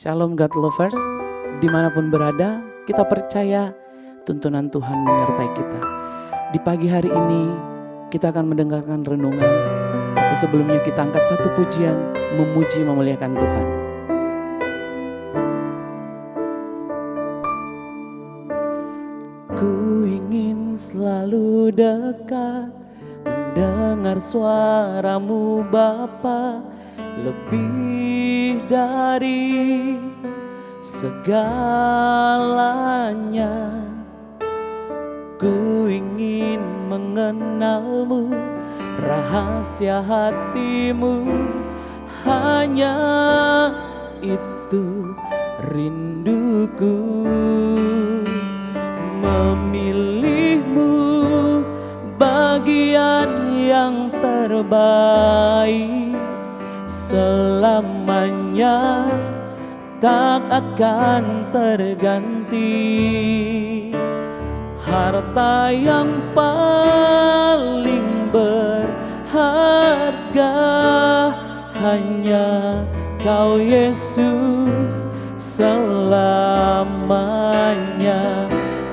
Shalom God Lovers, dimanapun berada, kita percaya tuntunan Tuhan menyertai kita. Di pagi hari ini, kita akan mendengarkan renungan, tapi sebelumnya kita angkat satu pujian, memuji memuliakan Tuhan. Ku ingin selalu dekat, mendengar suaramu Bapa, lebih dari segalanya. Ku ingin mengenalmu, rahasia hatimu, hanya itu rinduku. Memilihmu bagian yang terbaik, selamanya tak akan terganti. Harta yang paling berharga hanya Kau Yesus, selamanya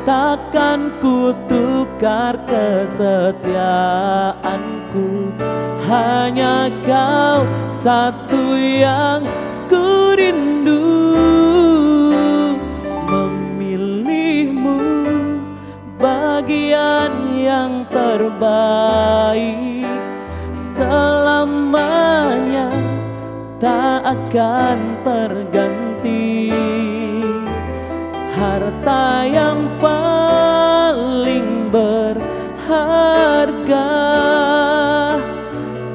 takkan ku tukar kesetiaanku. Hanya Kau satu yang ku rindu. Memilihmu bagian yang terbaik, selamanya tak akan terganti. Harta yang paling berharga,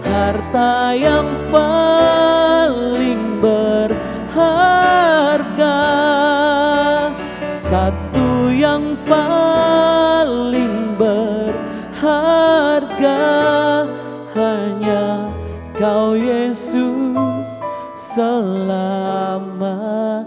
harta yang paling berharga, satu yang paling berharga, hanya Kau Yesus, selamanya.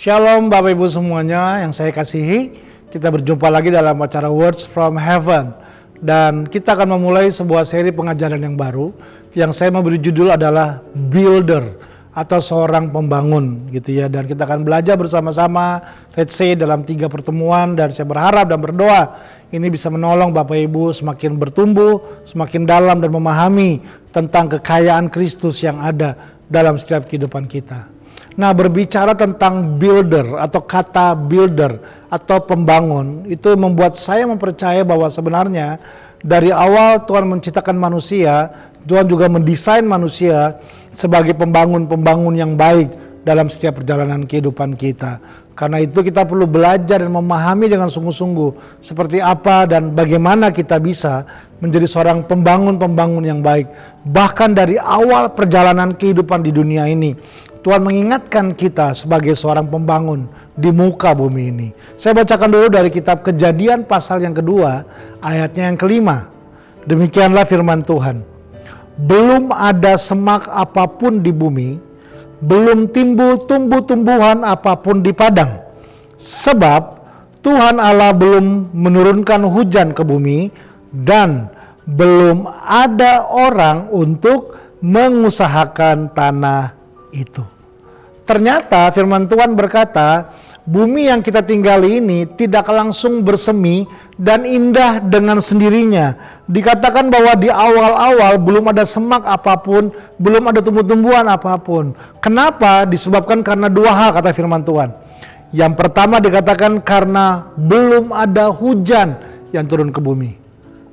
Shalom Bapak Ibu semuanya yang saya kasihi. Kita berjumpa lagi dalam acara Words from Heaven. Dan kita akan memulai sebuah seri pengajaran yang baru, yang saya memberi judul adalah Builder atau seorang pembangun gitu ya. Dan kita akan belajar bersama-sama, let's say dalam 3 pertemuan, dan saya berharap dan berdoa ini bisa menolong Bapak Ibu semakin bertumbuh, semakin dalam dan memahami tentang kekayaan Kristus yang ada dalam setiap kehidupan kita. Nah, berbicara tentang builder atau kata builder atau pembangun, itu membuat saya mempercaya bahwa sebenarnya dari awal Tuhan menciptakan manusia, Tuhan juga mendesain manusia sebagai pembangun-pembangun yang baik dalam setiap perjalanan kehidupan kita. Karena itu kita perlu belajar dan memahami dengan sungguh-sungguh seperti apa dan bagaimana kita bisa menjadi seorang pembangun-pembangun yang baik. Bahkan dari awal perjalanan kehidupan di dunia ini, Tuhan mengingatkan kita sebagai seorang pembangun di muka bumi ini. Saya bacakan dulu dari kitab Kejadian pasal yang kedua, ayatnya yang kelima. Demikianlah firman Tuhan. Belum ada semak apapun di bumi, belum timbul tumbuh-tumbuhan apapun di padang. Sebab Tuhan Allah belum menurunkan hujan ke bumi, dan belum ada orang untuk mengusahakan tanah itu. Ternyata firman Tuhan berkata, bumi yang kita tinggali ini tidak langsung bersemi dan indah dengan sendirinya. Dikatakan bahwa di awal-awal belum ada semak apapun, belum ada tumbuh-tumbuhan apapun. Kenapa? Disebabkan karena 2 hal kata firman Tuhan. Yang pertama dikatakan karena belum ada hujan yang turun ke bumi.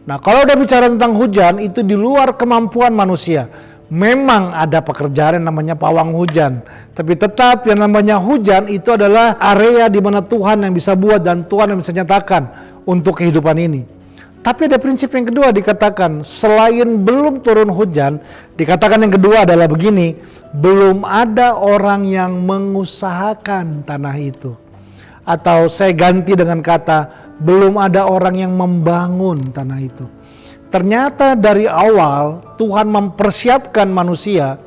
Nah, kalau udah bicara tentang hujan, itu di luar kemampuan manusia. Memang ada pekerjaan yang namanya pawang hujan, tapi tetap yang namanya hujan itu adalah area di mana Tuhan yang bisa buat dan Tuhan yang bisa nyatakan untuk kehidupan ini. Tapi ada prinsip yang kedua dikatakan, selain belum turun hujan, dikatakan yang kedua adalah begini, belum ada orang yang mengusahakan tanah itu. Atau saya ganti dengan kata, belum ada orang yang membangun tanah itu. Ternyata dari awal Tuhan mempersiapkan manusia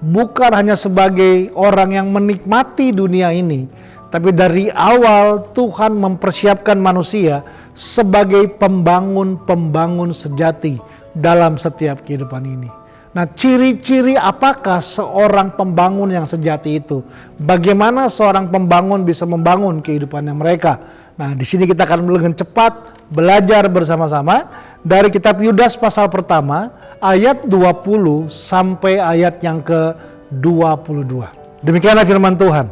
bukan hanya sebagai orang yang menikmati dunia ini, tapi dari awal Tuhan mempersiapkan manusia sebagai pembangun-pembangun sejati dalam setiap kehidupan ini. Nah, ciri-ciri apakah seorang pembangun yang sejati itu? Bagaimana seorang pembangun bisa membangun kehidupannya mereka? Nah, di sini kita akan dengan cepat belajar bersama-sama dari kitab Yudas pasal pertama ayat 20 sampai ayat yang ke-22. Demikianlah firman Tuhan.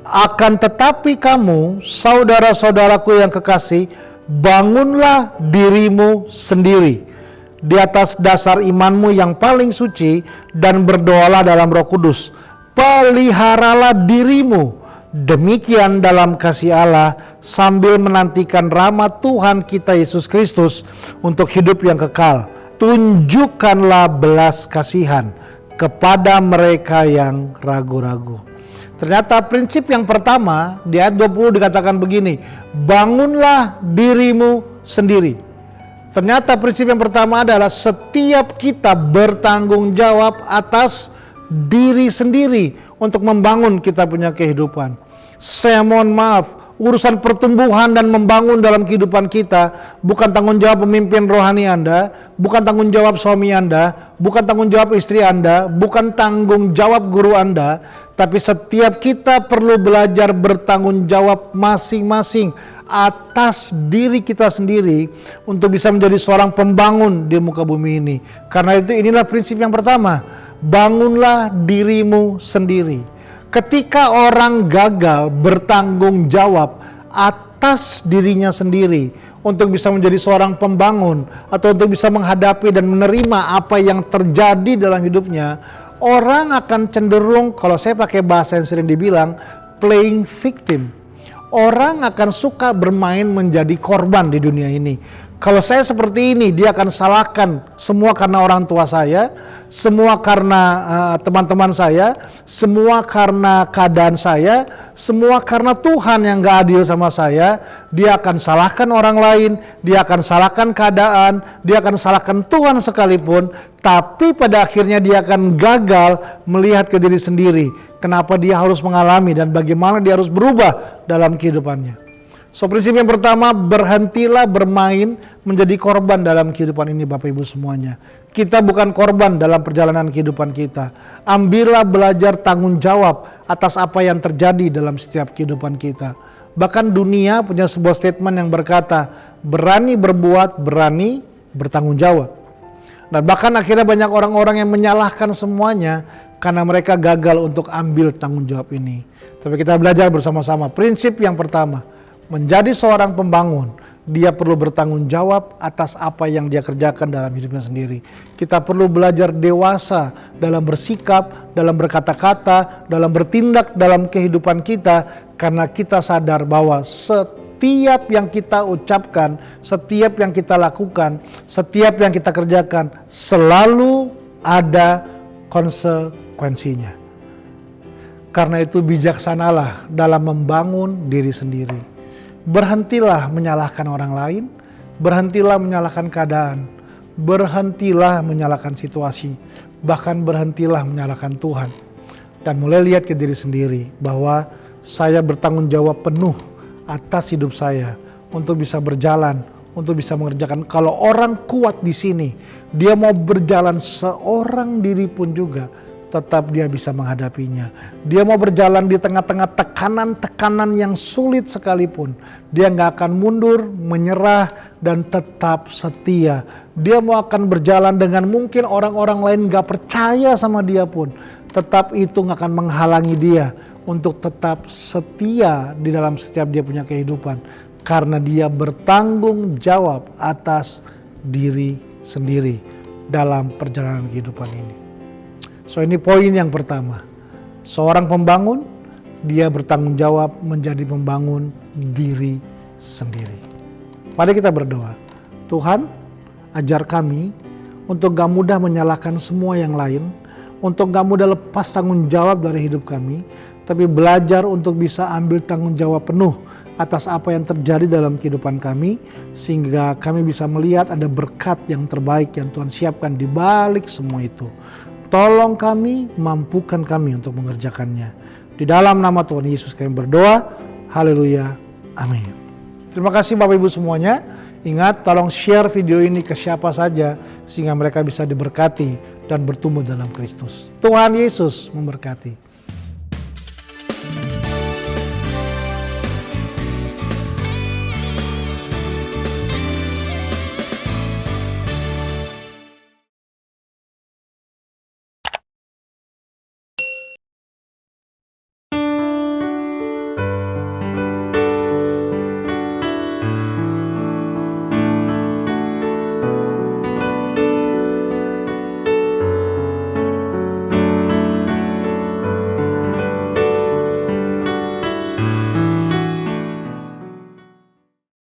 Akan tetapi kamu, saudara-saudaraku yang kekasih, bangunlah dirimu sendiri di atas dasar imanmu yang paling suci dan berdoalah dalam Roh Kudus. Peliharalah dirimu demikian dalam kasih Allah sambil menantikan rahmat Tuhan kita Yesus Kristus untuk hidup yang kekal. Tunjukkanlah belas kasihan kepada mereka yang ragu-ragu. Ternyata prinsip yang pertama di ayat 20 dikatakan begini, bangunlah dirimu sendiri. Ternyata prinsip yang pertama adalah setiap kita bertanggung jawab atas diri sendiri untuk membangun kita punya kehidupan. Saya mohon maaf, urusan pertumbuhan dan membangun dalam kehidupan kita bukan tanggung jawab pemimpin rohani Anda, bukan tanggung jawab suami Anda, bukan tanggung jawab istri Anda, bukan tanggung jawab guru Anda, tapi setiap kita perlu belajar bertanggung jawab masing-masing atas diri kita sendiri untuk bisa menjadi seorang pembangun di muka bumi ini. Karena itu inilah prinsip yang pertama, bangunlah dirimu sendiri. Ketika orang gagal bertanggung jawab atas dirinya sendiri untuk bisa menjadi seorang pembangun atau untuk bisa menghadapi dan menerima apa yang terjadi dalam hidupnya, orang akan cenderung, kalau saya pakai bahasa yang sering dibilang, playing victim. Orang akan suka bermain menjadi korban di dunia ini. Kalau saya seperti ini, dia akan salahkan semua karena orang tua saya, semua karena teman-teman saya, semua karena keadaan saya, semua karena Tuhan yang gak adil sama saya. Dia akan salahkan orang lain, dia akan salahkan keadaan, dia akan salahkan Tuhan sekalipun, tapi pada akhirnya dia akan gagal melihat ke diri sendiri. Kenapa dia harus mengalami dan bagaimana dia harus berubah dalam kehidupannya. So, prinsip yang pertama, berhentilah bermain menjadi korban dalam kehidupan ini, Bapak Ibu semuanya. Kita bukan korban dalam perjalanan kehidupan kita. Ambillah belajar tanggung jawab atas apa yang terjadi dalam setiap kehidupan kita. Bahkan dunia punya sebuah statement yang berkata, berani berbuat, berani bertanggung jawab. Dan bahkan akhirnya banyak orang-orang yang menyalahkan semuanya karena mereka gagal untuk ambil tanggung jawab ini. Tapi kita belajar bersama-sama. Prinsip yang pertama, menjadi seorang pembangun, dia perlu bertanggung jawab atas apa yang dia kerjakan dalam hidupnya sendiri. Kita perlu belajar dewasa dalam bersikap, dalam berkata-kata, dalam bertindak dalam kehidupan kita, karena kita sadar bahwa setiap yang kita ucapkan, setiap yang kita lakukan, setiap yang kita kerjakan, selalu ada konsekuensinya. Karena itu bijaksanalah dalam membangun diri sendiri. Berhentilah menyalahkan orang lain, berhentilah menyalahkan keadaan, berhentilah menyalahkan situasi, bahkan berhentilah menyalahkan Tuhan. Dan mulai lihat ke diri sendiri bahwa saya bertanggung jawab penuh atas hidup saya untuk bisa berjalan, untuk bisa mengerjakan. Kalau orang kuat di sini, dia mau berjalan seorang diri pun juga, tetap dia bisa menghadapinya. Dia mau berjalan di tengah-tengah tekanan-tekanan yang sulit sekalipun, dia nggak akan mundur, menyerah, dan tetap setia. Dia mau akan berjalan dengan mungkin orang-orang lain nggak percaya sama dia pun, tetap itu nggak akan menghalangi dia untuk tetap setia di dalam setiap dia punya kehidupan. Karena dia bertanggung jawab atas diri sendiri dalam perjalanan kehidupan ini. So, ini poin yang pertama. Seorang pembangun, dia bertanggung jawab menjadi pembangun diri sendiri. Mari kita berdoa. Tuhan, ajar kami untuk gak mudah menyalahkan semua yang lain, untuk gak mudah lepas tanggung jawab dari hidup kami, tapi belajar untuk bisa ambil tanggung jawab penuh atas apa yang terjadi dalam kehidupan kami, sehingga kami bisa melihat ada berkat yang terbaik yang Tuhan siapkan di balik semua itu. Tolong kami, mampukan kami untuk mengerjakannya. Di dalam nama Tuhan Yesus kami berdoa. Haleluya. Amin. Terima kasih Bapak Ibu semuanya. Ingat, tolong share video ini ke siapa saja sehingga mereka bisa diberkati dan bertumbuh dalam Kristus. Tuhan Yesus memberkati.